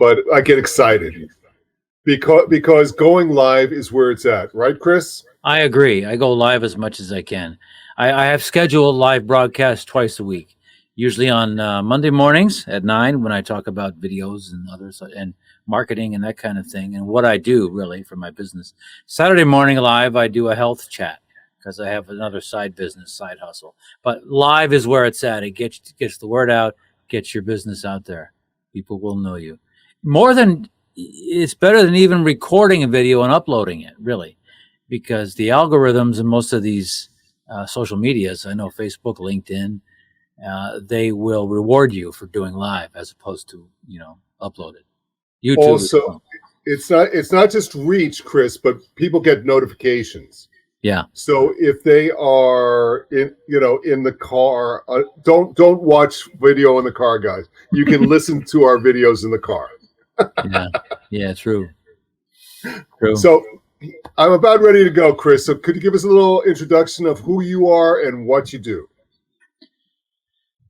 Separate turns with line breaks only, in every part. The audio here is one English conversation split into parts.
but I get excited because going live is where it's at, right, Chris?
I agree. I go live as much as I can. I have scheduled live broadcasts twice a week, usually on Monday mornings at 9 when I talk about videos and others and marketing and that kind of thing and what I do really for my business. Saturday morning live, I do a health chat because I have another side business, side hustle. But live is where it's at. It gets the word out, gets your business out there. People will know you. It's better than even recording a video and uploading it, really, because the algorithms in most of these social medias, I know Facebook, LinkedIn, they will reward you for doing live as opposed to, upload it. YouTube
also, it's not just reach, Chris, but people get notifications.
Yeah.
So if they are in the car, don't watch video in the car, guys. You can listen to our videos in the car.
Yeah, true.
So I'm about ready to go, Chris. So could you give us a little introduction of who you are and what you do?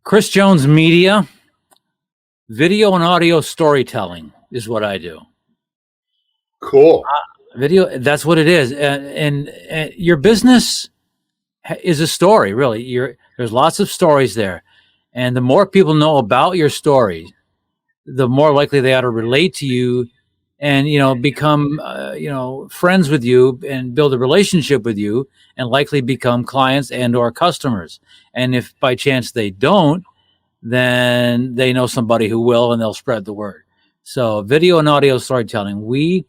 Chris Jones Media, video and audio storytelling is what I do.
Cool.
Video, that's what it is. And your business is a story, really. There's lots of stories there. And the more people know about your story, the more likely they are to relate to you and, become, friends with you and build a relationship with you and likely become clients and or customers. And if by chance they don't, then they know somebody who will and they'll spread the word. So video and audio storytelling,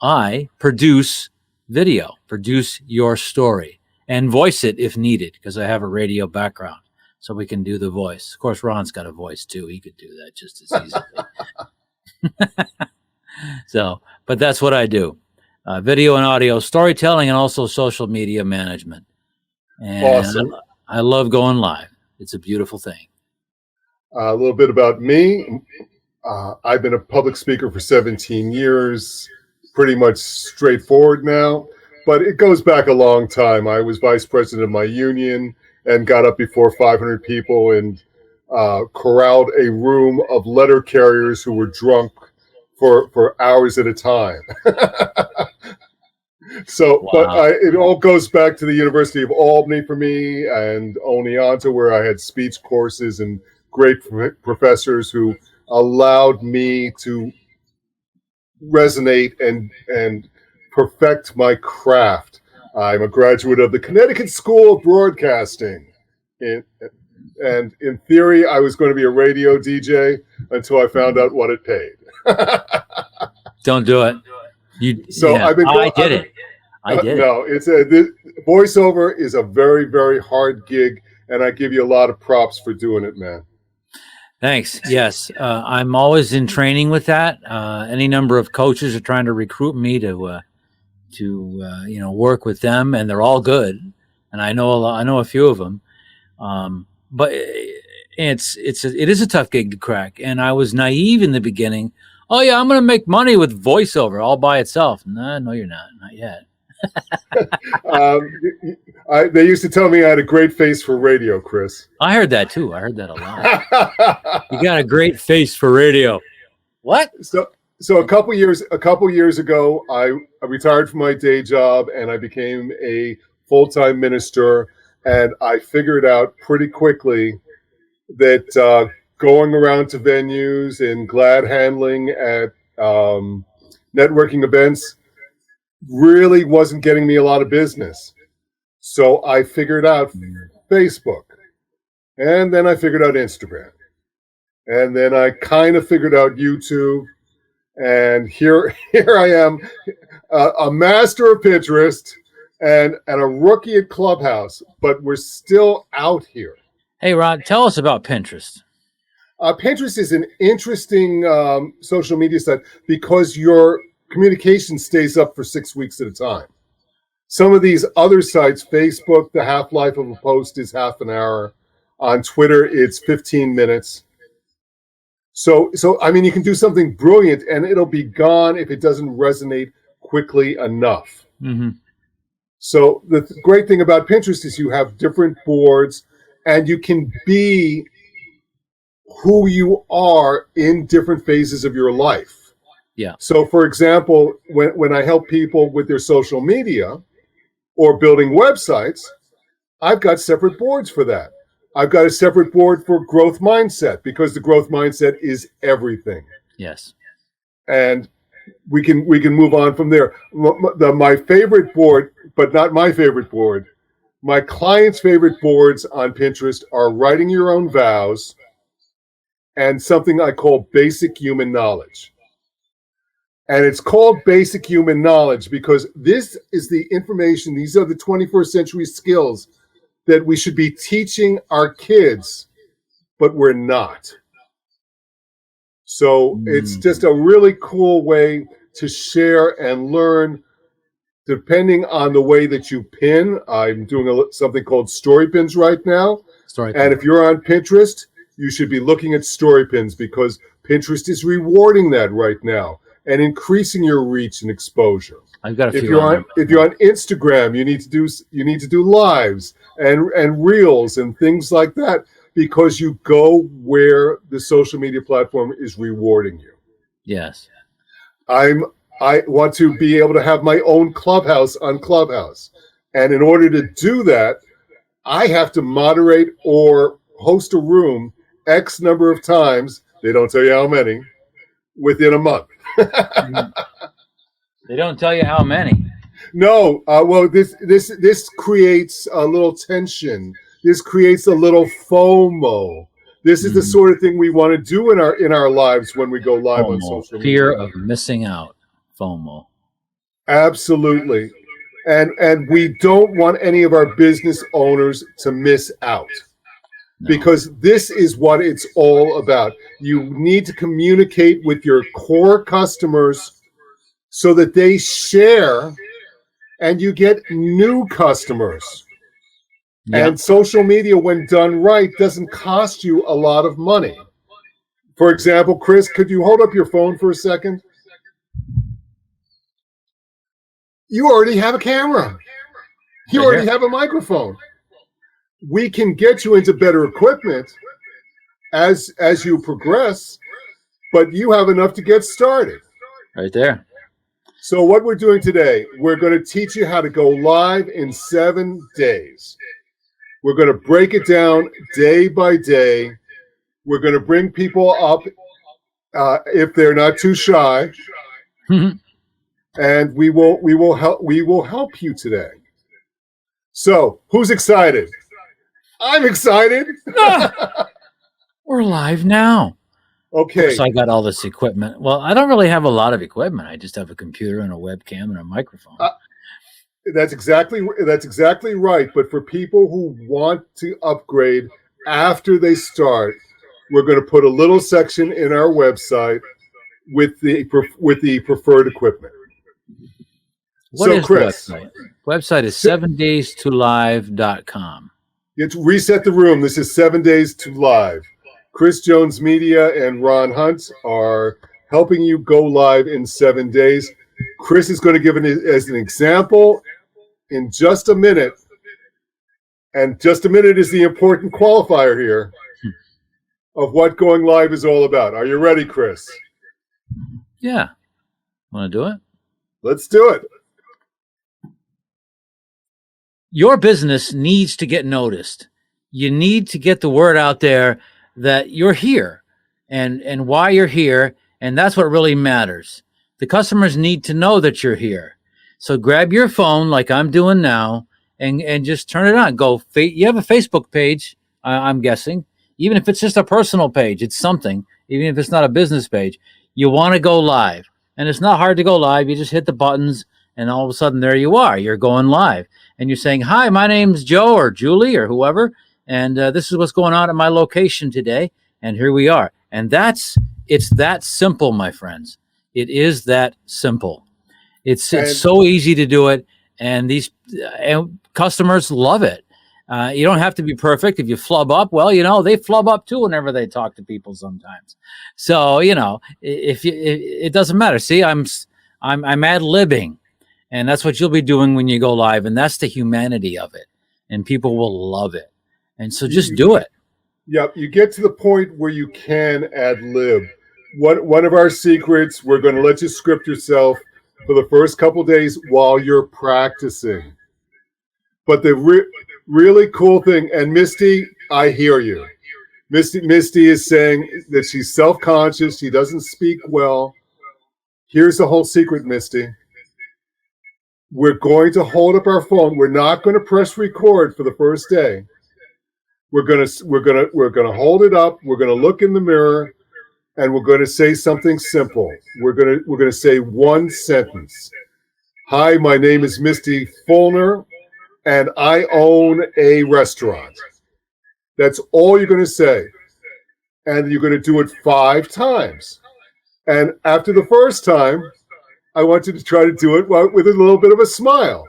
I produce video, produce your story and voice it if needed because I have a radio background. So we can do the voice. Of course, Ron's got a voice too. He could do that just as easily. But that's what I do. Video and audio storytelling and also social media management. And
awesome.
I love going live. It's a beautiful thing.
A little bit about me. I've been a public speaker for 17 years, pretty much straightforward now, but it goes back a long time. I was vice president of my union and got up before 500 people and corralled a room of letter carriers who were drunk for hours at a time. So, wow. But it all goes back to the University of Albany for me and Oneonta, where I had speech courses and great professors who allowed me to resonate and perfect my craft. I'm a graduate of the Connecticut School of Broadcasting. And in theory, I was going to be a radio DJ until I found out what it paid.
Don't do it. I did it.
No, voiceover is a very, very hard gig, and I give you a lot of props for doing it, man.
Thanks. Yes, I'm always in training with that. Any number of coaches are trying to recruit me to work with them, and they're all good. And I know a few of them, but it is a tough gig to crack. And I was naive in the beginning. Oh yeah, I'm going to make money with voiceover all by itself. No, you're not yet.
They used to tell me I had a great face for radio, Chris.
I heard that too. I heard that a lot. You got a great face for radio. What?
So a couple years ago, I retired from my day job and I became a full-time minister. And I figured out pretty quickly that going around to venues and glad handling at networking events really wasn't getting me a lot of business. So I figured out Facebook, and then I figured out Instagram, and then I kind of figured out YouTube, and here I am, a master of Pinterest and a rookie at Clubhouse, but we're still out here.
Hey, Rod, tell us about Pinterest.
Pinterest is an interesting social media site because your communication stays up for 6 weeks at a time. Some of these other sites, Facebook, the half-life of a post is half an hour. On Twitter, it's 15 minutes. So I mean, you can do something brilliant, and it'll be gone if it doesn't resonate quickly enough.
Mm-hmm.
So the great thing about Pinterest is you have different boards, and you can be who you are in different phases of your life.
Yeah.
So, for example, when I help people with their social media or building websites, I've got separate boards for that. I've got a separate board for growth mindset, because the growth mindset is everything.
Yes.
And we can move on from there. My favorite board, but not my favorite board, my clients' favorite boards on Pinterest are writing your own vows and something I call basic human knowledge. And it's called basic human knowledge because this is the information, these are the 21st century skills that we should be teaching our kids, but we're not. So it's just a really cool way to share and learn depending on the way that you pin. I'm doing something called story pins right now. And if you're on Pinterest, you should be looking at story pins because Pinterest is rewarding that right now and increasing your reach and exposure.
I've got a
If
few.
you're on Instagram, you need to do lives and reels and things like that because you go where the social media platform is rewarding you.
Yes.
I want to be able to have my own Clubhouse on Clubhouse. And in order to do that, I have to moderate or host a room X number of times. They don't tell you how many within a month.
They don't tell you how many.
No. Well, this creates a little tension. This creates a little FOMO. This is the sort of thing we want to do in our lives when we go live on social media.
Fear of missing out. FOMO.
Absolutely. And we don't want any of our business owners to miss out. No. Because this is what it's all about. You need to communicate with your core customers so that they share and you get new customers. Yep. And social media, when done right, doesn't cost you a lot of money. For example, Chris, could you hold up your phone for a second? You already have a camera. You already have a microphone. We can get you into better equipment as you progress, but you have enough to get started.
Right there.
So what we're doing today, we're going to teach you how to go live in 7 days. We're going to break it down day by day. We're going to bring people up if they're not too shy. And we will help you today. So, who's excited? I'm excited.
We're live now.
Okay.
So I got all this equipment. Well, I don't really have a lot of equipment. I just have a computer and a webcam and a microphone.
That's exactly right. But for people who want to upgrade after they start, we're going to put a little section in our website with the preferred equipment.
What is Chris, the website? Website is 7days2live.com.
You have to reset the room. This is 7 Days to Live. Chris Jones Media and Ron Hunt are helping you go live in 7 days. Chris is going to give it as an example in just a minute. And just a minute is the important qualifier here of what going live is all about. Are you ready, Chris?
Yeah. Want to do it?
Let's do it.
Your business needs to get noticed. You need to get the word out there that you're here and why you're here. And that's what really matters. The customers need to know that you're here. So grab your phone like I'm doing now and just turn it on. You have a Facebook page, I'm guessing. Even if it's just a personal page, it's something. Even if it's not a business page, you want to go live. And it's not hard to go live. You just hit the buttons and all of a sudden there you are. You're going live. And you're saying, hi, my name's Joe or Julie or whoever. And this is what's going on at my location today. And here we are. And it's that simple, my friends. It is that simple. It's so easy to do it. And these customers love it. You don't have to be perfect. If you flub up, well, they flub up too whenever they talk to people sometimes. So, it doesn't matter. See, I'm ad-libbing. And that's what you'll be doing when you go live. And that's the humanity of it. And people will love it. And so just do it.
Yep, you get to the point where you can ad lib. One of our secrets, we're going to let you script yourself for the first couple days while you're practicing. But the really cool thing, and Misty, I hear you. Misty is saying that she's self-conscious, she doesn't speak well. Here's the whole secret, Misty. We're going to hold up our phone. We're not going to press record for the first day. We're gonna hold it up. We're gonna look in the mirror, and we're gonna say something simple. We're gonna say one sentence. Hi, my name is Misty Fulner, and I own a restaurant. That's all you're gonna say, and you're gonna do it 5 times. And after the first time, I want you to try to do it with a little bit of a smile,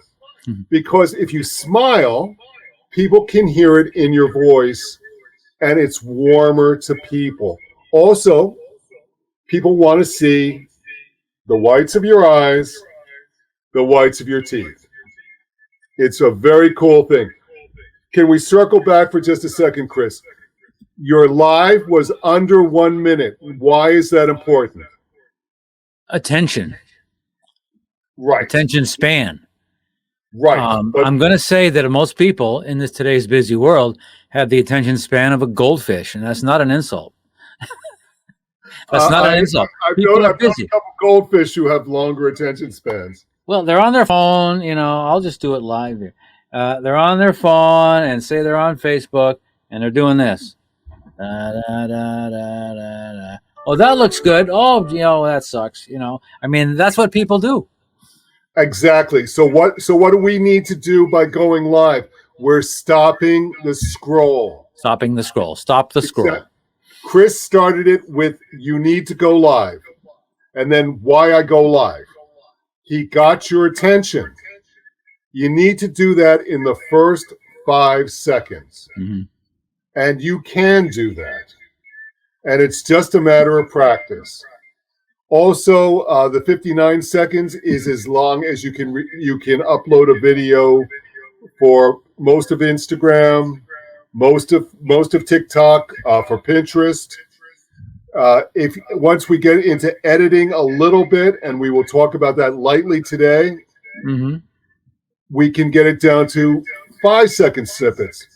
because if you smile, people can hear it in your voice, and it's warmer to people. Also, people want to see the whites of your eyes, the whites of your teeth. It's a very cool thing. Can we circle back for just a second, Chris? Your live was under 1 minute. Why is that important?
Attention.
Right.
Attention span.
Right.
I'm going to say that most people in today's busy world have the attention span of a goldfish, and that's not an insult. That's not an insult. People are busy.
I've known a couple goldfish who have longer attention spans.
Well, they're on their phone. I'll just do it live here. They're on their phone and say they're on Facebook, and they're doing this. Da, da, da, da, da, da. Oh, that looks good. Oh, that sucks. That's what people do.
Exactly. So what do we need to do by going live? We're stopping the scroll.
Stopping the scroll. Stop the scroll.
Chris started it with you need to go live. And then why I go live. He got your attention. You need to do that in the first 5 seconds.
Mm-hmm.
And you can do that. And it's just a matter of practice. Also, the 59 seconds is as long as you can upload a video for most of Instagram, most of TikTok, for Pinterest. If once we get into editing a little bit, and we will talk about that lightly today,
mm-hmm.
we can get it down to 5-second snippets,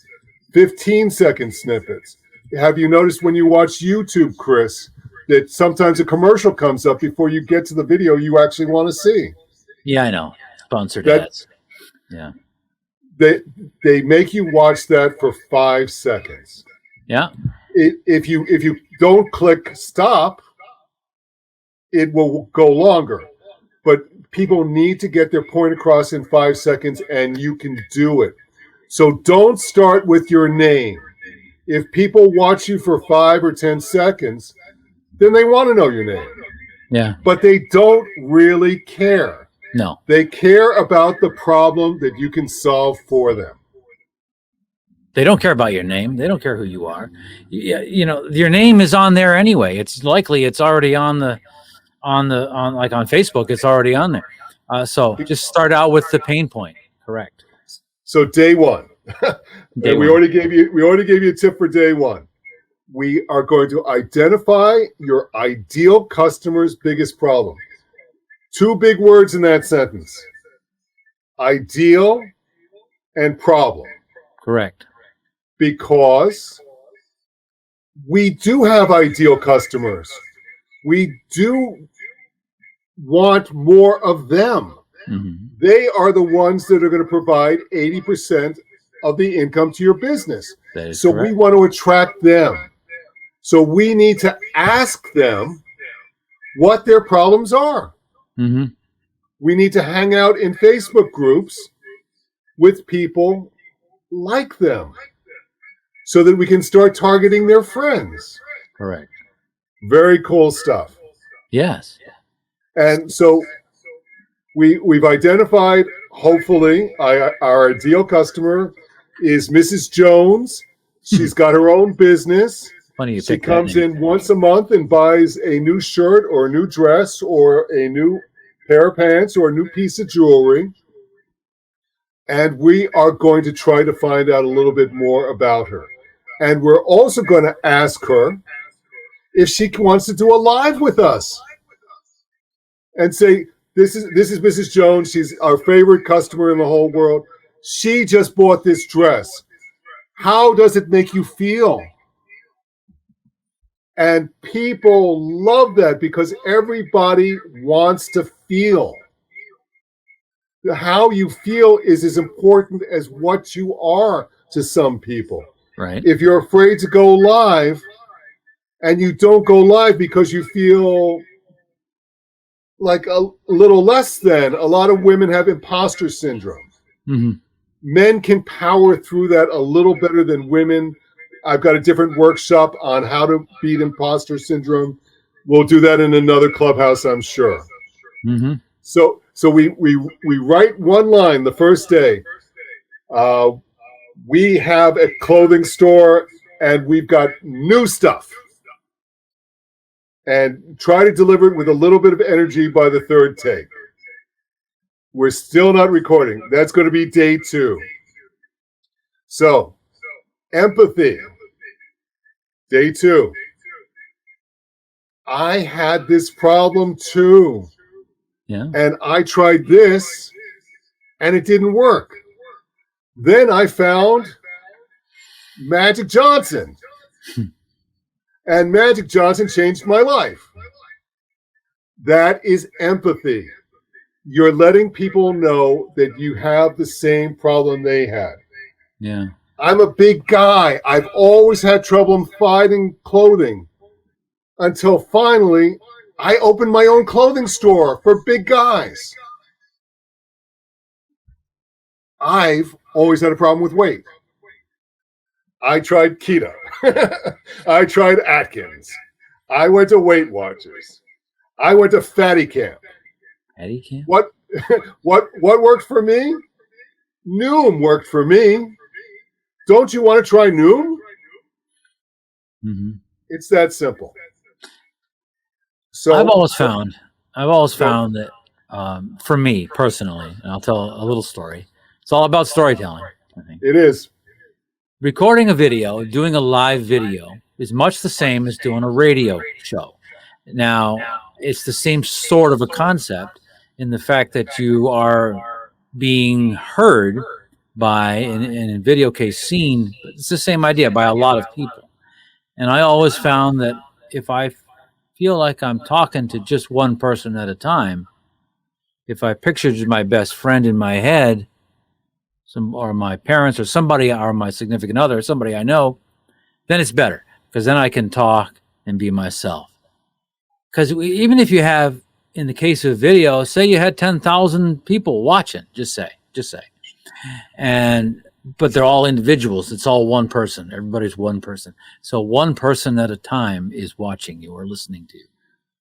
15-second snippets. Have you noticed when you watch YouTube, Chris, that sometimes a commercial comes up before you get to the video you actually want to see?
Yeah, I know. Sponsored ads. Yeah.
They make you watch that for 5 seconds.
Yeah.
If you don't click stop, it will go longer. But people need to get their point across in 5 seconds, and you can do it. So don't start with your name. If people watch you for 5 or 10 seconds, then they want to know your name.
Yeah.
But they don't really care.
No.
They care about the problem that you can solve for them.
They don't care about your name. They don't care who you are. Your name is on there anyway. It's likely it's already on Facebook. It's already on there. So just start out with the pain point. Correct.
So day one. We already gave you a tip for day one. We are going to identify your ideal customer's biggest problem. 2 big words in that sentence: ideal and problem.
Correct.
Because we do have ideal customers. We do want more of them.
Mm-hmm.
They are the ones that are going to provide 80% of the income to your business. So correct. We want to attract them. So we need to ask them what their problems are.
Mm-hmm.
We need to hang out in Facebook groups with people like them so that we can start targeting their friends.
Correct.
Very cool stuff.
Yes.
And so we've identified, hopefully, our ideal customer is Mrs. Jones. She's got her own business.
Funny you
She comes in once a month and buys a new shirt or a new dress or a new pair of pants or a new piece of jewelry. And we are going to try to find out a little bit more about her. And we're also going to ask her if she wants to do a live with us and say, this is Mrs. Jones. She's our favorite customer in the whole world. She just bought this dress. How does it make you feel? And people love that because everybody wants to feel. How you feel is as important as what you are to some people.
Right.
If you're afraid to go live and you don't go live because you feel like a little less than, a lot of women have imposter syndrome.
Mm-hmm.
Men can power through that a little better than women. I've got a different workshop on how to beat imposter syndrome. We'll do that in another clubhouse, I'm sure.
Mm-hmm.
So we write one line the first day. We have a clothing store and we've got new stuff. And try to deliver it with a little bit of energy by the third take. We're still not recording. That's going to be day 2. So, empathy. Day 2. I had this problem too.
Yeah.
And I tried this and it didn't work. Then I found Magic Johnson. And Magic Johnson changed my life. That is empathy. You're letting people know that you have the same problem they had.
Yeah.
I'm a big guy. I've always had trouble finding clothing until finally I opened my own clothing store for big guys. I've always had a problem with weight. I tried keto. I tried Atkins. I went to Weight Watchers. I went to Fatty Camp.
Fatty Camp?
What worked for me? Noom worked for me. Don't you want to try Noom?
Mm-hmm.
It's that simple. So
I've always found that for me personally, and I'll tell a little story. It's all about storytelling, I think.
It is.
Recording a video, doing a live video, is much the same as doing a radio show. Now, it's the same sort of a concept in the fact that you are being heard by, and in video case seen, but it's the same idea, by a lot of people. And I always found that if I feel like I'm talking to just one person at a time, if I pictured my best friend in my head, or my parents or somebody, or my significant other, somebody I know, then it's better because then I can talk and be myself. Because even if you have, in the case of video, say you had 10,000 people watching, just say, but they're all individuals. It's all one person. Everybody's one person. So one person at a time is watching you or listening to you.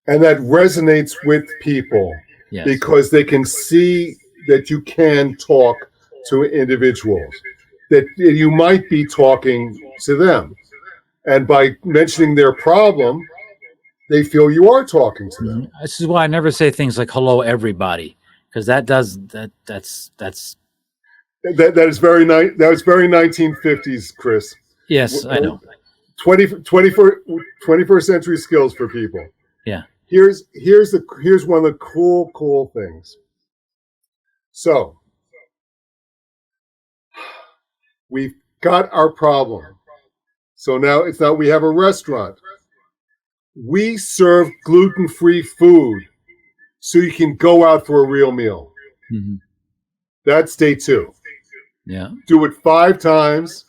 And that resonates with people because they can see that you can talk to individuals, that you might be talking to them. And by mentioning their problem, they feel you are talking to them.
This is why I never say things like "hello, everybody," because that
is very nice. That was very 1950s, Chris.
Yes, I know.
21st century skills for people.
Yeah.
Here's one of the cool things. So we've got our problem. So now it's not we have a restaurant. We serve gluten-free food so you can go out for a real meal.
Mm-hmm.
That's day 2.
Yeah.
Do it 5 times.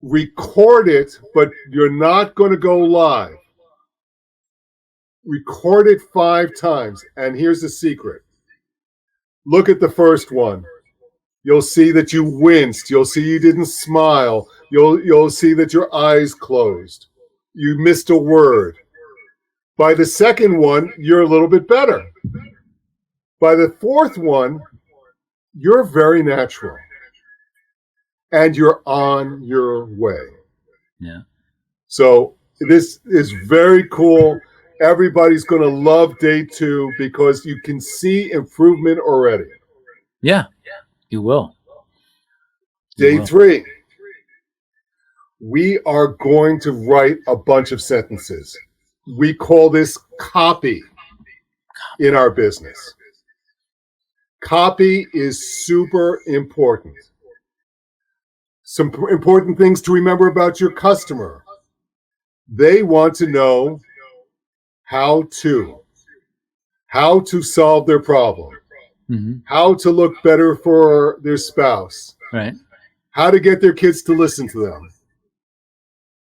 Record it, but you're not going to go live. Record it 5 times. And here's the secret. Look at the first one. You'll see that you winced. You'll see you didn't smile. You'll see that your eyes closed. You missed a word. By the second one, you're a little bit better. By the fourth one, you're very natural. And you're on your way.
Yeah.
So this is very cool. Everybody's going to love day 2 because you can see improvement already.
Yeah, you will.
Day 3. We are going to write a bunch of sentences. We call this copy in our business. Copy is super important. Some important things to remember about your customer. They want to know how to solve their problem, how to look better for their spouse,
Right.
how to get their kids to listen to them.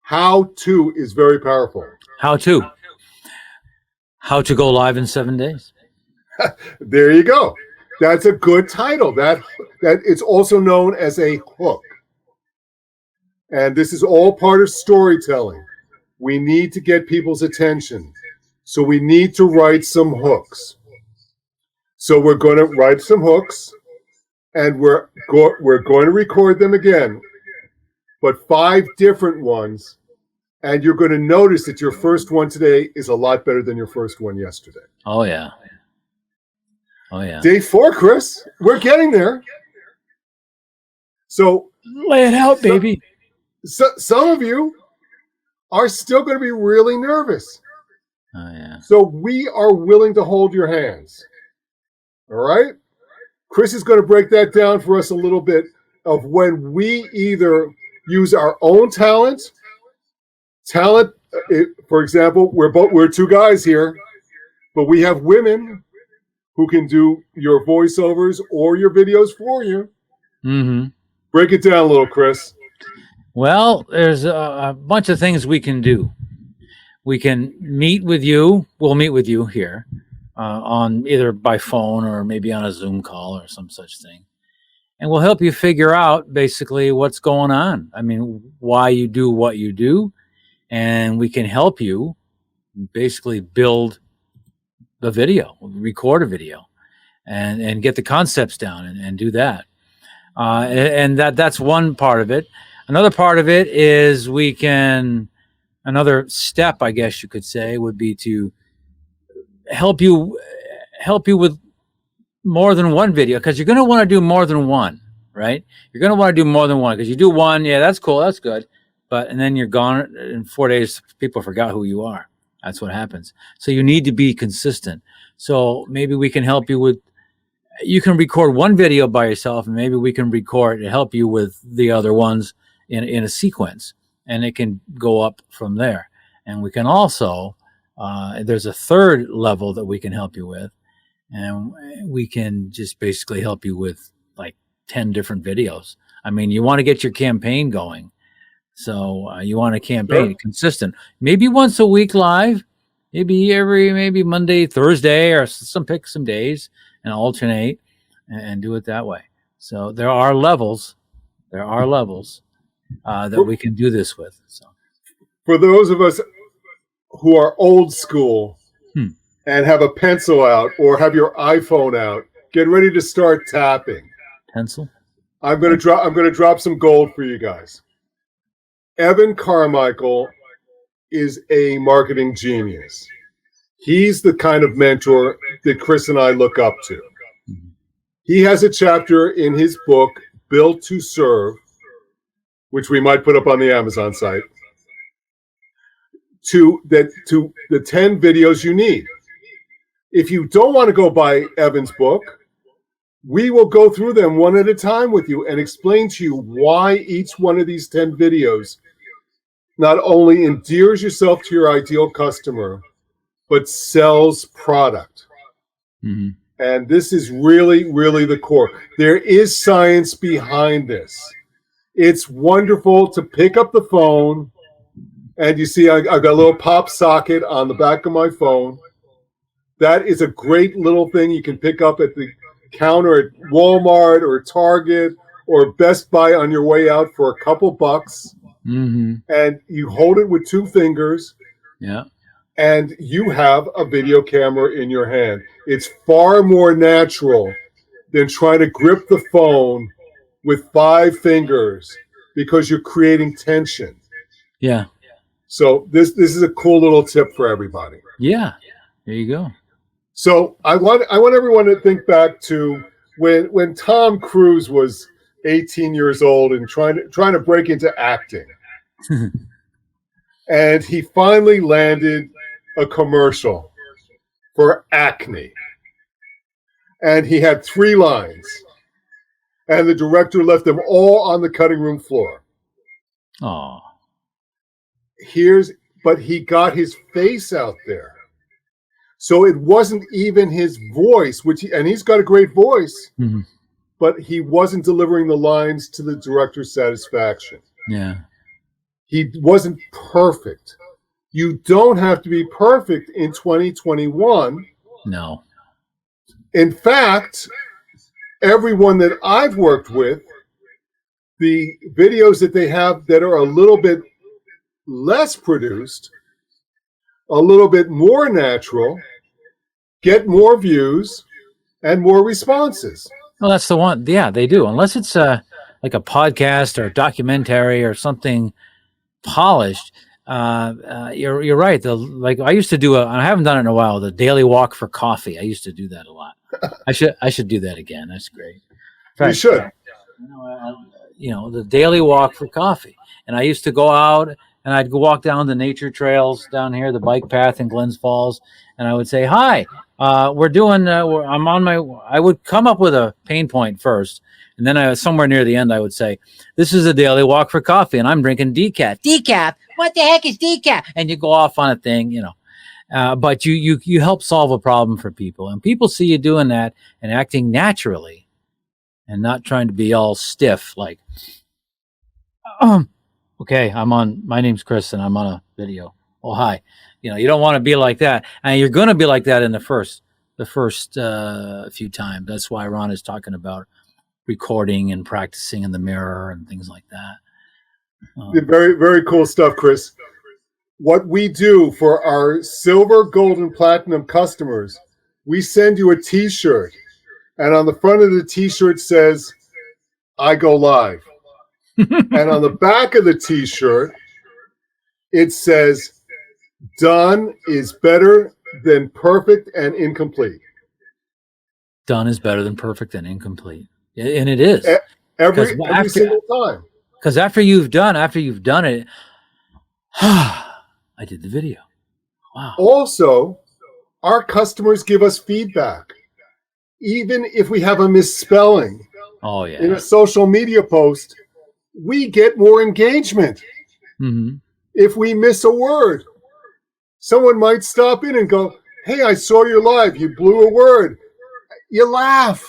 How to is very powerful.
How to go live in 7 days.
There you go. That's a good title. That it's also known as a hook. And this is all part of storytelling. We need to get people's attention. So we need to write some hooks. So we're going to write some hooks, and we're going to record them again, but 5 different ones. And you're going to notice that your first one today is a lot better than your first one yesterday.
Oh, yeah. Oh, yeah.
Day 4, Chris. We're getting there. So
lay it out, baby.
Some of you are still going to be really nervous.
Oh, yeah.
So we are willing to hold your hands. All right? Chris is going to break that down for us a little bit of when we either use our own talent, for example, we're 2 guys here, but we have women who can do your voiceovers or your videos for you.
Mm-hmm.
Break it down a little, Chris.
Well, there's a bunch of things we can do. We can meet with you. We'll meet with you here on either by phone or maybe on a Zoom call or some such thing. And we'll help you figure out basically what's going on. I mean, why you do what you do. And we can help you basically build the video, record a video, and get the concepts down and do that. And that's one part of it. Another part of it is another step, I guess you could say, would be to help you with more than one video, because you're going to want to do more than one, right? You're going to want to do more than one, because you do one, yeah, that's cool, that's good. And then you're gone in 4 days, people forgot who you are. That's what happens. So you need to be consistent. So maybe we can help you with, you can record one video by yourself, and maybe we can record and help you with the other ones in a sequence, and it can go up from there. And we can also, there's a third level that we can help you with, and we can just basically help you with like 10 different videos. I mean, you want to get your campaign going. So you want a campaign consistent, maybe once a week live, maybe Monday, Thursday, or pick some days and alternate and do it that way. So there are levels that we can do this with. So
for those of us who are old school and have a pencil out or have your iPhone out, get ready to start tapping.
Pencil?
I'm going to drop some gold for you guys. Evan Carmichael is a marketing genius. He's the kind of mentor that Chris and I look up to. He has a chapter in his book, Built to Serve, which we might put up on the Amazon site, to the 10 videos you need. If you don't want to go buy Evan's book, we will go through them one at a time with you and explain to you why each one of these 10 videos not only endears yourself to your ideal customer, but sells product.
Mm-hmm.
And this is really, really the core. There is science behind this. It's wonderful to pick up the phone, and you see I've got a little pop socket on the back of my phone. That is a great little thing you can pick up at the counter at Walmart or Target or Best Buy on your way out for a couple bucks.
Mm-hmm.
And you hold it with 2 fingers.
Yeah.
And you have a video camera in your hand. It's far more natural than trying to grip the phone with 5 fingers because you're creating tension.
Yeah.
So this is a cool little tip for everybody.
Yeah. There you go.
So I want everyone to think back to when Tom Cruise was 18 years old and trying to break into acting. And he finally landed a commercial for Acne. And he had 3 lines. And the director left them all on the cutting room floor.
Oh.
But he got his face out there. So it wasn't even his voice, and he's got a great voice,
Mm-hmm.
but he wasn't delivering the lines to the director's satisfaction.
Yeah.
He wasn't perfect. You don't have to be perfect in 2021.
No.
In fact, everyone that I've worked with, the videos that they have that are a little bit less produced, a little bit more natural, get more views and more responses.
Well, that's the one. Yeah, they do. Unless it's like a podcast or a documentary or something polished. You're right. Like I used to do I haven't done it in a while. The daily walk for coffee. I used to do that a lot. I should do that again. That's great.
You should.
The daily walk for coffee. And I used to go out and I'd go walk down the nature trails down here, the bike path in Glens Falls, and I would say, "Hi, we're doing. I'm on my." I would come up with a pain point first, and then somewhere near the end, I would say, "This is a daily walk for coffee, and I'm drinking decaf." Decaf? What the heck is decaf? And you go off on a thing, but you help solve a problem for people, and people see you doing that and acting naturally, and not trying to be all stiff like. Okay, my name's Chris and I'm on a video. Oh, hi. You don't want to be like that. And you're going to be like that in the first few times. That's why Ron is talking about recording and practicing in the mirror and things like that.
Very, very cool stuff, Chris. What we do for our silver, gold, and platinum customers, we send you a t-shirt. And on the front of the t-shirt says, "I go live." And on the back of the t-shirt, it says, "Done is better than perfect and incomplete."
Done is better than perfect and incomplete. And it is.
Every single time.
Because after you've done it, I did the video. Wow.
Also, our customers give us feedback. Even if we have a misspelling in a social media post, we get more engagement.
Mm-hmm.
If we miss a word, someone might stop in and go, "Hey, I saw you live. You blew a word." You laugh,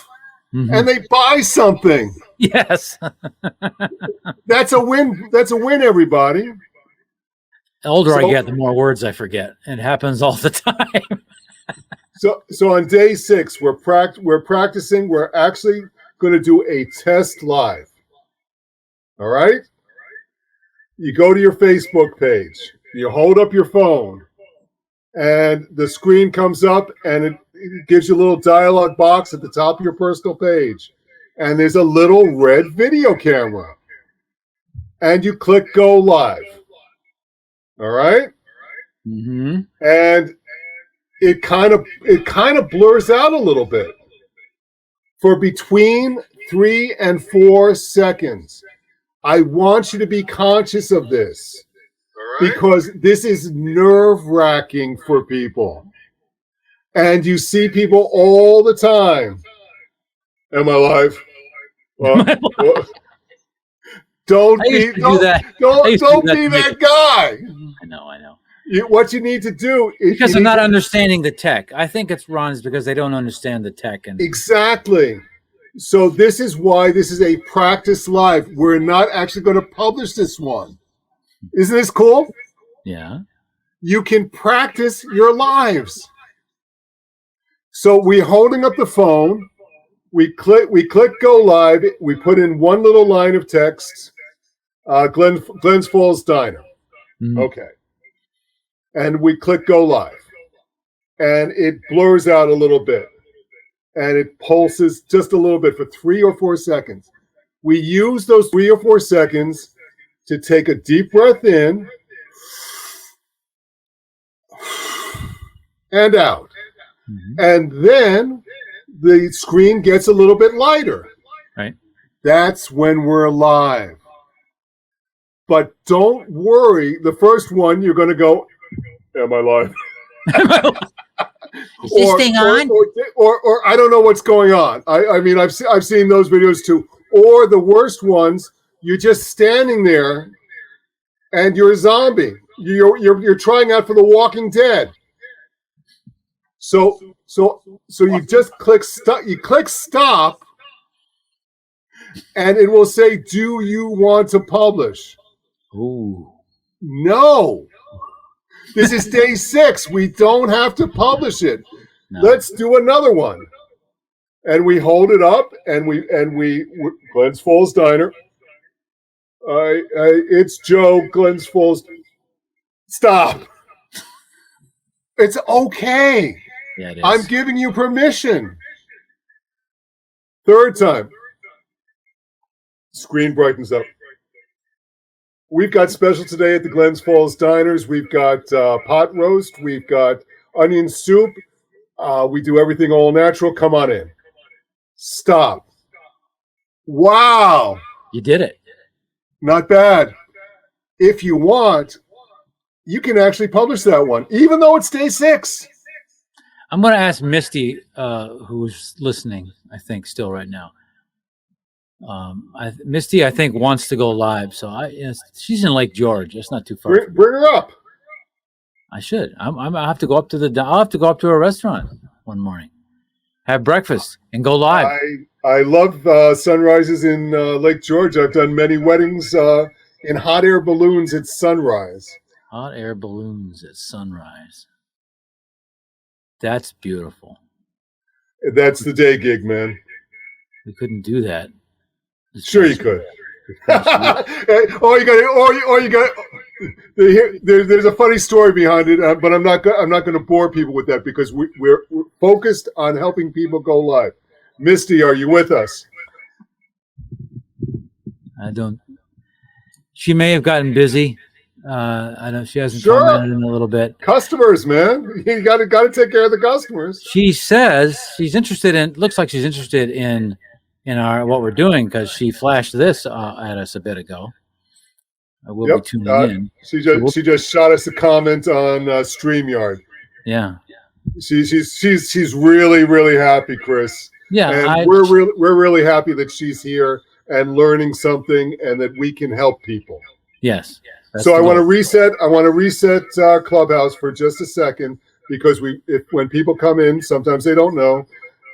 and they buy something.
Yes.
That's a win. That's a win, everybody.
The older I get, the more words I forget. It happens all the time.
So on day 6, we're practicing. We're actually going to do a test live. All right? You go to your Facebook page. You hold up your phone, and the screen comes up, and it gives you a little dialog box at the top of your personal page. And there's a little red video camera. And you click go live. All right?
Mm-hmm.
And it kind of blurs out a little bit for between 3 and 4 seconds. I want you to be conscious of this because this is nerve-wracking for people. And you see people all the time. Am I live? Don't be that guy.
I know.
What you need to do is
because they're not understanding the tech. I think it's Ron's because they don't understand the tech.
Exactly. So this is why this is a practice live. We're not actually going to publish this one. Isn't this cool?
Yeah.
You can practice your lives. So we're holding up the phone. We click go live. We put in one little line of text. Glens Falls Diner.
Mm-hmm.
Okay. And we click go live. And it blurs out a little bit. And it pulses just a little bit for 3 or 4 seconds. We use those 3 or 4 seconds to take a deep breath in and out. Mm-hmm. And then the screen gets a little bit lighter.
Right.
That's when we're live. But don't worry. The first one, you're going to go, am I live?
Is this thing on?
Or I don't know what's going on. I mean, I've seen those videos too. Or the worst ones, you're just standing there and you're a zombie. You're trying out for The Walking Dead. So you just click stop. You click stop, and it will say, "Do you want to publish?"
Ooh.
No. This is day 6. We don't have to publish it. No. Let's do another one. And we hold it up, and we Glens Falls Diner. It's Joe, Glens Falls. Stop. It's okay.
Yeah, it is.
I'm giving you permission. Third time. Screen brightens up. We've got special today at the Glens Falls Diners. We've got pot roast. We've got onion soup. We do everything all natural. Come on in. Stop. Wow.
You did it.
Not bad. If you want, you can actually publish that one, even though it's day 6.
I'm going to ask Misty, who's listening, I think, still right now. Misty, I think, wants to go live. So she's in Lake George. It's not too far.
Bring her up.
I should. I'll have to go up to a restaurant one morning, have breakfast, and go live.
I love sunrises in Lake George. I've done many weddings in hot air balloons at sunrise.
Hot air balloons at sunrise. That's beautiful.
That's the day gig, man.
We couldn't do that.
Sure, you could. There's a funny story behind it, but I'm not going to bore people with that because we're focused on helping people go live. Misty, are you with us?
I don't. She may have gotten busy. I know she hasn't commented in a little bit.
Customers, man, you got to take care of the customers.
She says she's interested in. Looks like she's interested in our what we're doing because she flashed this at us a bit ago. We'll be tuning in.
She just shot us a comment on StreamYard.
Yeah,
she's really, really happy, Chris.
Yeah,
and we're really happy that she's here and learning something, and that we can help people.
Yes.
So I want to reset. Clubhouse for just a second because when people come in, sometimes they don't know.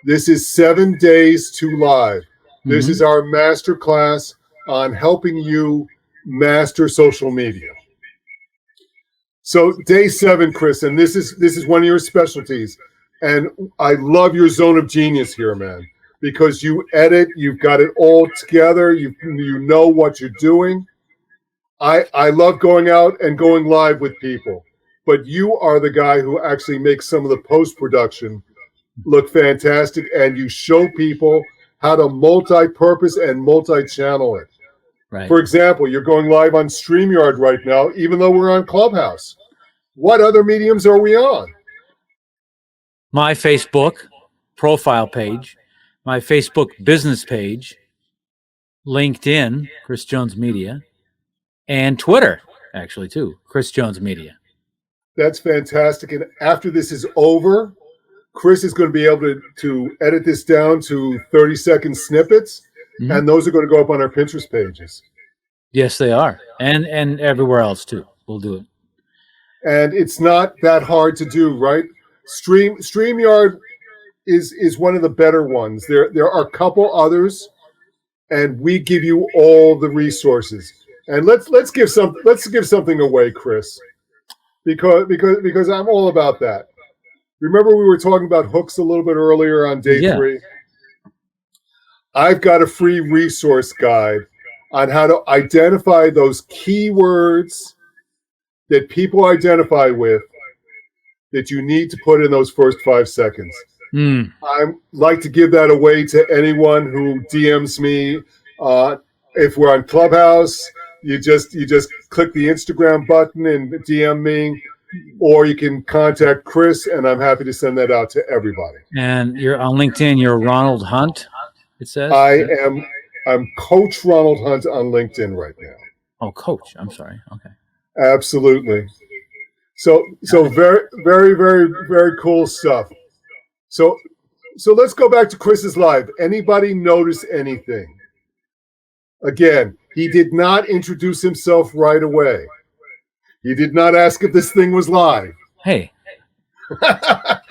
This is 7 days to live. Mm-hmm. This is our master class on helping you master social media. So day 7, Chris, and this is one of your specialties. And I love your zone of genius here, man, because you edit, you've got it all together, you know what you're doing. I love going out and going live with people, but you are the guy who actually makes some of the post-production look fantastic, and you show people how to multi-purpose and multi-channel it.
Right.
For example, you're going live on StreamYard right now, even though we're on Clubhouse. What other mediums are we on?
My Facebook profile page, my Facebook business page, LinkedIn, Chris Jones Media, and Twitter, actually, too, Chris Jones Media.
That's fantastic. And after this is over, Chris is going to be able to edit this down to 30-second snippets, mm-hmm. and those are going to go up on our Pinterest pages.
Yes, they are. And everywhere else, too. We'll do it.
And it's not that hard to do, right? StreamYard is one of the better ones. There are a couple others, and we give you all the resources. And let's give something away, Chris, because I'm all about that. Remember we were talking about hooks a little bit earlier on day 3? I've got a free resource guide on how to identify those keywords that people identify with that you need to put in those first 5 seconds. I like to give that away to anyone who DMs me. If we're on Clubhouse, you just click the Instagram button and DM me, or you can contact Chris, and I'm happy to send that out to everybody.
And you're on LinkedIn. You're Ronald Hunt. It says
I'm Coach Ronald Hunt on LinkedIn right now.
Oh, coach. I'm sorry. Okay.
Absolutely. So very, very, very, very cool stuff. So let's go back to Chris's live. Anybody notice anything? Again, he did not introduce himself right away. He did not ask if this thing was live.
Hey.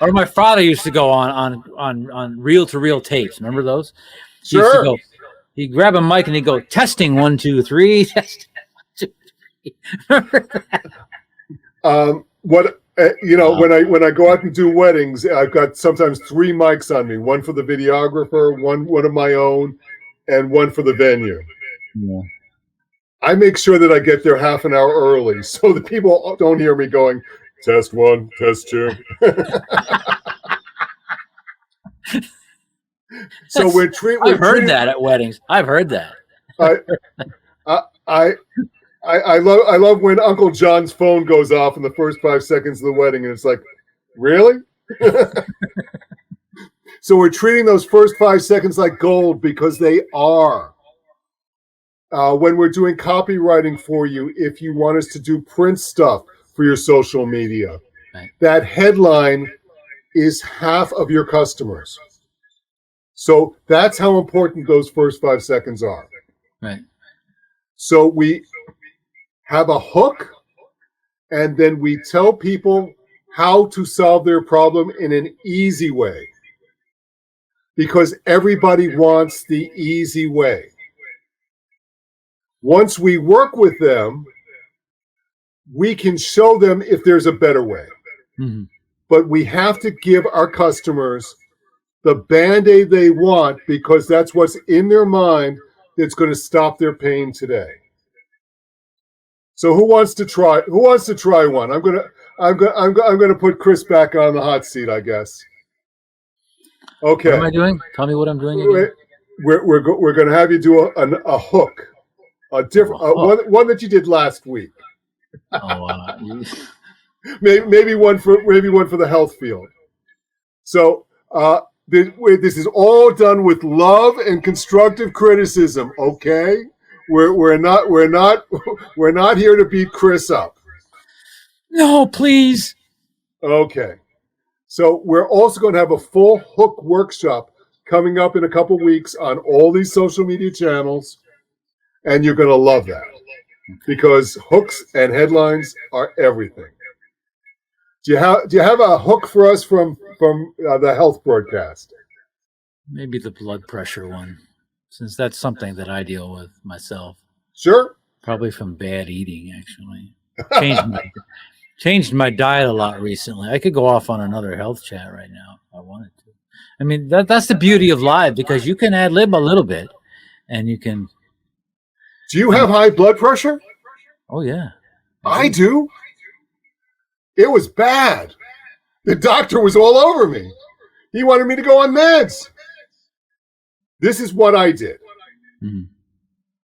Or my father used to go on reel-to-reel tapes. Remember those? He used to go, he'd grab a mic and he'd go, testing 1, 2, 3. Testing 1, 2, 3. Remember that?
When I go out and do weddings, I've got sometimes 3 mics on me. One for the videographer, one of my own, and one for the venue.
Yeah.
I make sure that I get there half an hour early so the people don't hear me going, test 1, test 2. So
I've heard that at weddings. I've heard that.
I love when Uncle John's phone goes off in the first 5 seconds of the wedding, and it's like, really? So we're treating those first 5 seconds like gold because they are. When we're doing copywriting for you, if you want us to do print stuff for your social media,
right,
that headline is half of your customers. So that's how important those first 5 seconds are.
Right.
So we have a hook, and then we tell people how to solve their problem in an easy way. Because everybody wants the easy way. Once we work with them, we can show them if there's a better way.
Mm-hmm.
But we have to give our customers the Band-Aid they want, because that's what's in their mind that's going to stop their pain today. So who wants to try one? I'm gonna put Chris back on the hot seat, I guess. Okay.
What am I doing? Tell me what I'm doing again.
We're going to have you do a hook. A different one that you did last week. maybe one for the health field. So this is all done with love and constructive criticism. Okay, we're not here to beat Chris up.
No, please.
Okay, so we're also going to have a full hook workshop coming up in a couple weeks on all these social media channels. And you're going to love that, because hooks and headlines are everything. Do you have a hook for us from the health broadcast?
Maybe the blood pressure one, since that's something that I deal with myself.
Sure.
Probably from bad eating, actually. Changed my diet a lot recently. I could go off on another health chat right now if I wanted to. I mean, that's the beauty of live, because you can ad-lib a little bit, and you can...
Do you have high blood pressure?
Oh, yeah.
I do. It was bad. The doctor was all over me. He wanted me to go on meds. This is what I did.
Mm-hmm.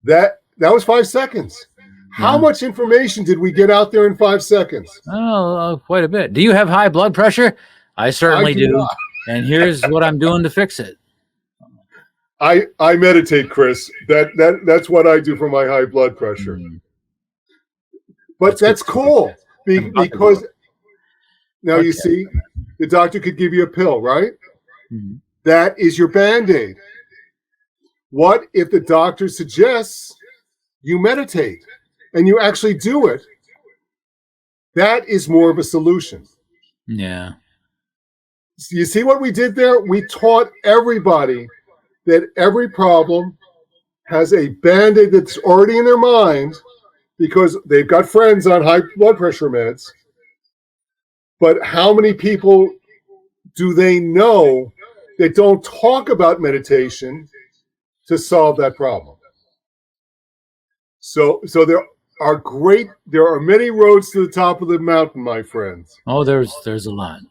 That was 5 seconds. How much information did we get out there in 5 seconds?
Oh, quite a bit. Do you have high blood pressure? I certainly do. And here's what I'm doing to fix it.
I meditate, Chris. That's what I do for my high blood pressure. Mm-hmm. But that's cool, because now you see, the doctor could give you a pill, right? Mm-hmm. That is your Band-Aid. What if the doctor suggests you meditate and you actually do it? That is more of a solution.
Yeah.
You see what we did there? We taught everybody that every problem has a Band-Aid that's already in their mind, because they've got friends on high blood pressure meds. But how many people do they know that don't talk about meditation to solve that problem? So there are many roads to the top of the mountain, my friends.
Oh, there's a lot.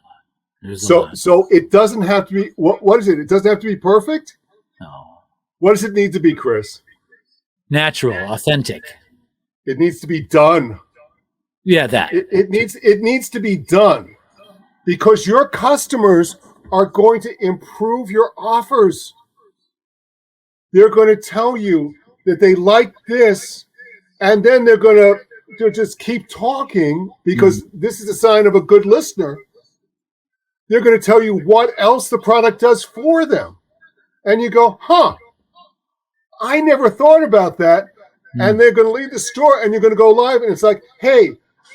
So it doesn't have to be, what is it? It doesn't have to be perfect?
No.
What does it need to be, Chris?
Natural, authentic.
It needs to be done.
Yeah, that.
It needs to be done, because your customers are going to improve your offers. They're going to tell you that they like this and then they're going to just keep talking because this is a sign of a good listener. They're going to tell you what else the product does for them. And you go, I never thought about that. And they're going to leave the store and you're going to go live. And it's like, hey,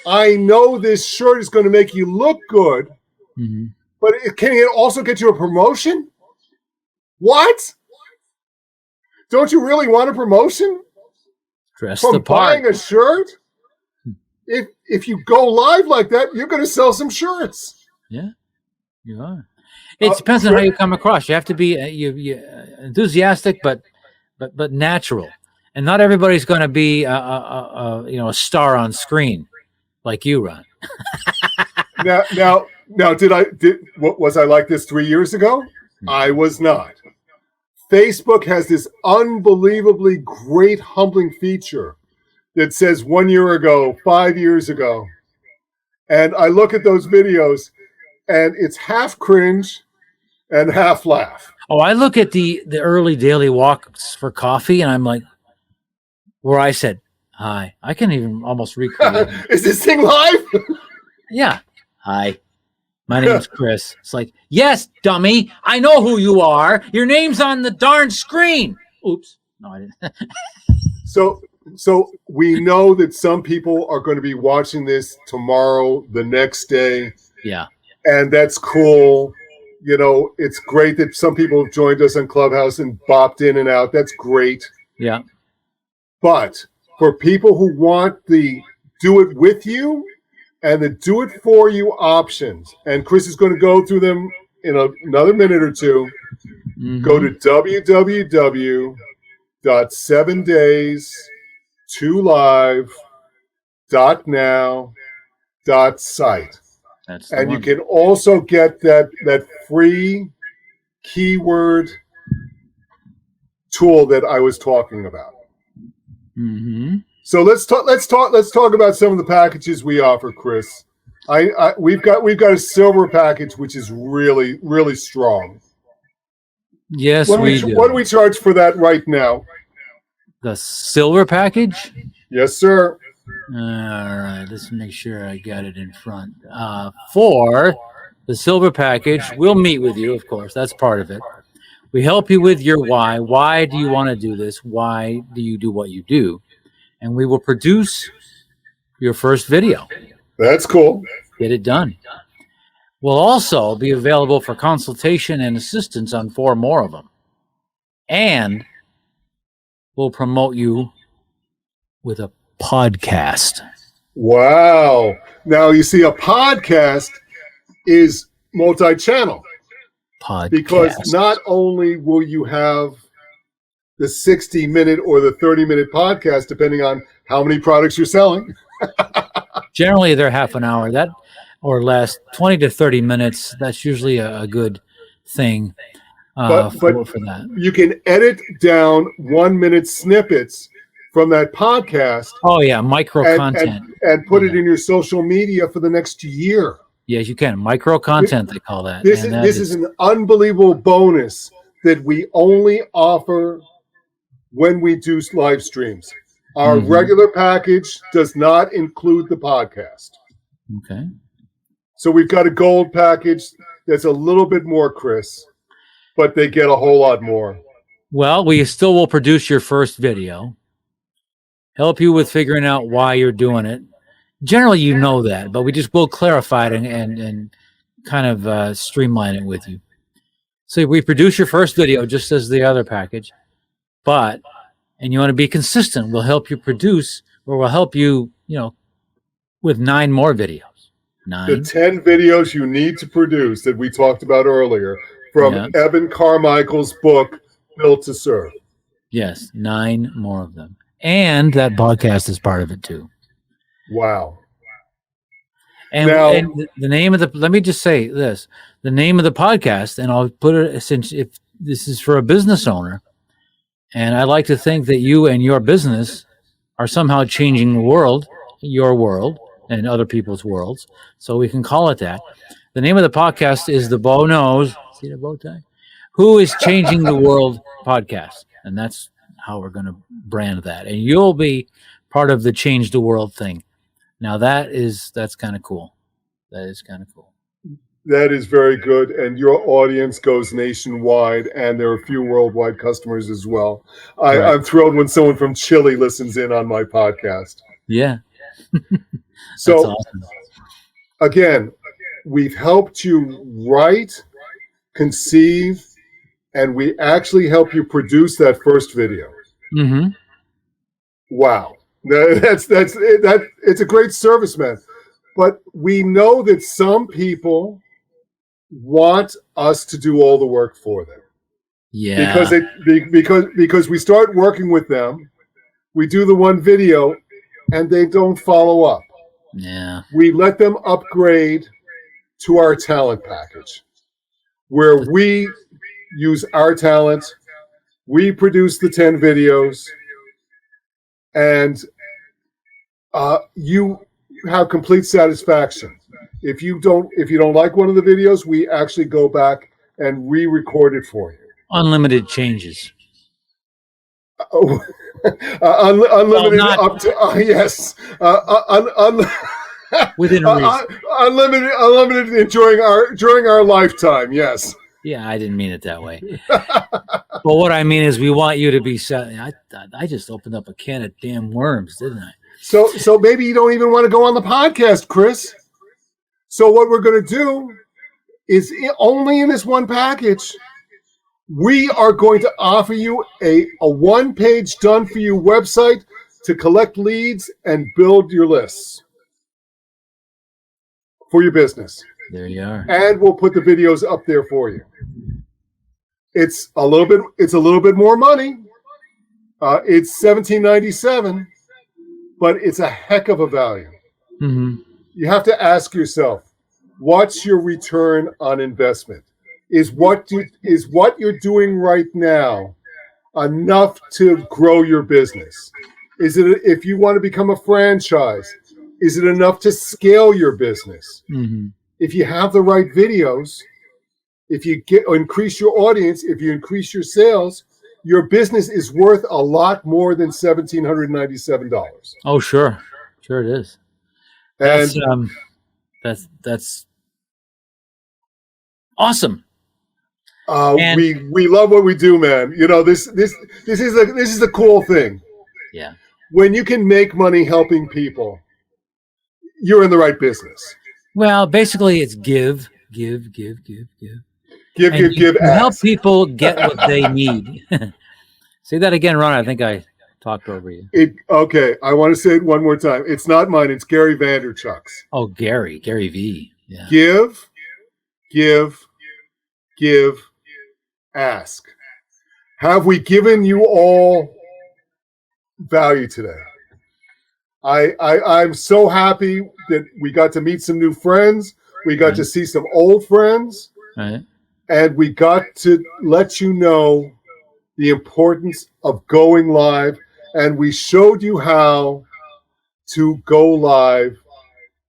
I know this shirt is going to make you look good, but can it also get you a promotion? What? Don't you really want a promotion?
Dress
from
the part.
buying a shirt? If you go live like that, you're going to sell some shirts.
Yeah, you are. It depends on how you come across. You have to be you enthusiastic, but natural. And not everybody's going to be a star on screen like you, Ron.
Now, was I like this 3 years ago? I was not. Facebook has this unbelievably great humbling feature that says 1 year ago, 5 years ago. And I look at those videos and it's half cringe and half laugh.
Oh, I look at the early daily walks for coffee and I'm like, where I said, hi. I can even almost recreate it.
Is this thing live?
Yeah. Hi. My name's Chris. It's like, yes, dummy. I know who you are. Your name's on the darn screen. Oops. No, I didn't.
So we know that some people are going to be watching this tomorrow, the next day.
Yeah.
And that's cool. You know, it's great that some people have joined us on Clubhouse and bopped in and out. That's great.
Yeah.
But for people who want the do it with you and the do it for you options, and Chris is going to go through them in another minute or two, go to www.7days2live.now.site. And you can also get that free keyword tool that I was talking about. So let's talk about some of the packages we offer, Chris. We've got a silver package which is really, really strong.
Yes,
we do. What do we charge for that right now?
The silver package?
Yes, sir.
All right, let's make sure I got it in front. For the silver package, we'll meet with you, of course. That's part of it. We help you with your why. Why do you want to do this? Why do you do what you do? And we will produce your first video.
That's cool.
Get it done. We'll also be available for consultation and assistance on 4 more of them. And we'll promote you with a podcast.
Wow. Now, you see, a podcast is multi-channel.
Podcast.
Because not only will you have the 60-minute or the 30-minute podcast, depending on how many products you're selling.
Generally, they're half an hour, that or less, 20 to 30 minutes. That's usually a good thing for that.
You can edit down 1-minute snippets from that podcast.
Oh, yeah, micro content.
And put it in your social media for the next year.
Yes, you can. Micro content, they call that.
This is an unbelievable bonus that we only offer when we do live streams. Our regular package does not include the podcast.
Okay.
So we've got a gold package that's a little bit more, Chris, but they get a whole lot more.
Well, we still will produce your first video, help you with figuring out why you're doing it. Generally, you know that, but we just will clarify it and kind of streamline it with you. So we produce your first video just as the other package, and you want to be consistent. We'll help you produce, or we'll help you, with 9 more videos. 9.
The 10 videos you need to produce that we talked about earlier from Evan Carmichael's book, Built to Serve.
Yes, 9 more of them. And that podcast is part of it too.
Wow.
And the name of let me just say this, the name of the podcast, and I'll put it, since if this is for a business owner, and I like to think that you and your business are somehow changing the world, your world, and other people's worlds. So we can call it that. The name of the podcast is The Bow Knows. See the bow tie? Who is Changing the World podcast. And that's how we're going to brand that. And you'll be part of the change the world thing. Now that's kind of cool. That is kind of cool.
That is very good. And your audience goes nationwide, and there are a few worldwide customers as well.
Right.
I'm thrilled when someone from Chile listens in on my podcast.
Yeah.
So,
That's awesome.
again, we've helped you write, conceive, and we actually help you produce that first video.
Mm-hmm.
Wow. That's it's a great service, man. But we know that some people want us to do all the work for them.
Yeah.
Because we start working with them, we do the one video, and they don't follow up.
Yeah.
We let them upgrade to our talent package, where we use our talent, we produce the 10 videos, and you have complete satisfaction. If you don't like one of the videos, we actually go back and re-record it for you.
Unlimited changes.
Unlimited up to yes.
Within reason.
Unlimited during our lifetime. Yes.
Yeah, I didn't mean it that way. But what I mean is, we want you to be set. I just opened up a can of damn worms, didn't I?
So maybe you don't even want to go on the podcast, Chris. So what we're going to do is only in this one package, we are going to offer you a one-page done-for-you website to collect leads and build your lists for your business.
There you are.
And we'll put the videos up there for you. It's a little bit more money. It's $17.97, but it's a heck of a value.
Mm-hmm.
You have to ask yourself, what's your return on investment? Is what you're doing right now enough to grow your business? Is it, if you want to become a franchise, is it enough to scale your business?
Mm-hmm.
If you have the right videos, if you increase your audience, if you increase your sales, your business is worth a lot more than $1,797.
Oh, sure it is.
And
that's awesome.
We love what we do, man. You know, this is the cool thing.
Yeah.
When you can make money helping people, you're in the right business.
Well, basically, it's give.
Give,
Help
ask.
people get what they need. Say that again, Ron. I think I talked over you.
Okay, I want to say it one more time. It's not mine. It's Gary Vaynerchuk's.
Oh, Gary V. Yeah.
Give, ask. Have we given you all value today? I'm so happy that we got to meet some new friends. We got to see some old friends.
Right.
And we got to let you know the importance of going live. And we showed you how to go live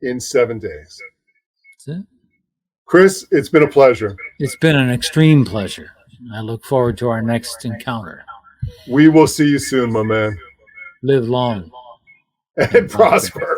in 7 days.
That's it.
Chris, it's been a pleasure.
It's been an extreme pleasure. I look forward to our next encounter.
We will see you soon, my man.
Live long
and prosper.